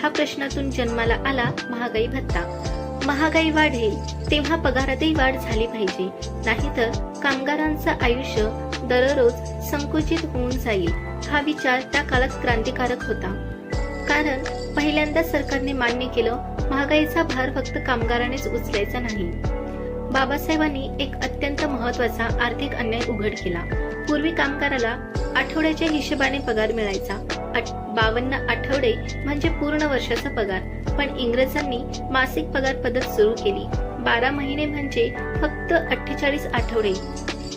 हा प्रश्नातून जन्माला आला महागाई भत्ता. महागाई वाढेल तेव्हा पगारातही वाढ झाली पाहिजे, नाहीतर कामगारांचं आयुष्य दररोज संकुचित होऊन जाईल. हा विचार त्या काळात क्रांतिकारक होता, कारण पहिल्यांदा सरकारने मान्य केलं महागाईचा भार फक्त कामगारानेच उचलायचा नाही. बाबासाहेबांनी एक अत्यंत महत्वाचा आर्थिक अन्याय उघड केला. पूर्वी कामगाराला आठवड्याच्या हिशोबाने पगार मिळायचा. 52 आठवडे म्हणजे पूर्ण वर्षाचा पगार. पण इंग्रजांनी मासिक पगार पद्धत सुरू केली. 12 महिने म्हणजे फक्त 48 आठवडे.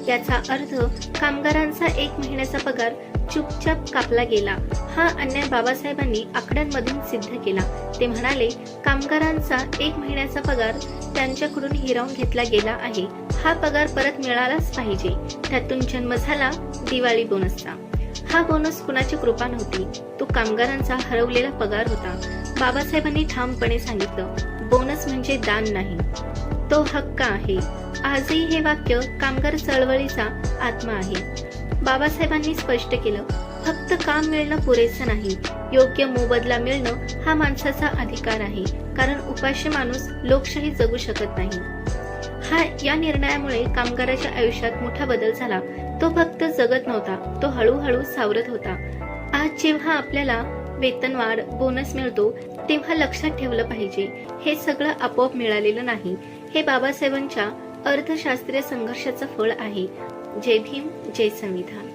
याचा अर्थ कामगारांचा 1 महिन्याचा पगार चुपचाप कापला गेला. हा अन्याय बाबासाहेबांनी आकड्यांमधून सिद्ध केला. ते म्हणाले, कामगारांचा 1 महिन्याचा पगार त्यांच्याकडून हिरावून घेतला गेला आहे. हा पगार परत मिळालाच पाहिजे. त्यातून जन्म झाला दिवाळी बोनसचा. हा बोनस कुणाची कृपा नव्हती, तो कामगारांचा हरवलेला पगार होता. बाबासाहेबांनी ठामपणे सांगितलं, बोनस म्हणजे दान नाही, तो हक्क आहे. आजही हे वाक्य कामगार चळवळीचा आत्मा आहे. बाबासाहेबांनी स्पष्ट केलं, फक्त काम मिळणं पुरेसं नाही, योग्य मोबदला मिळणं हा माणसाचा अधिकार आहे. कारण उपाशी माणूस लोकशाही जगू शकत नाही. या निर्णयामुळे कामगाराच्या आयुष्यात मोठा बदल झाला. तो फक्त जगत नव्हता, तो हळूहळू सावरत होता. आज जेव्हा आपल्याला वेतनवाढ, बोनस मिळतो, तेव्हा लक्षात ठेवलं पाहिजे, हे सगळं आपोआप मिळालेलं नाही. हे बाबासाहेबांच्या अर्थशास्त्रीय संघर्षाचं फळ आहे. जय भीम, जय संविधान.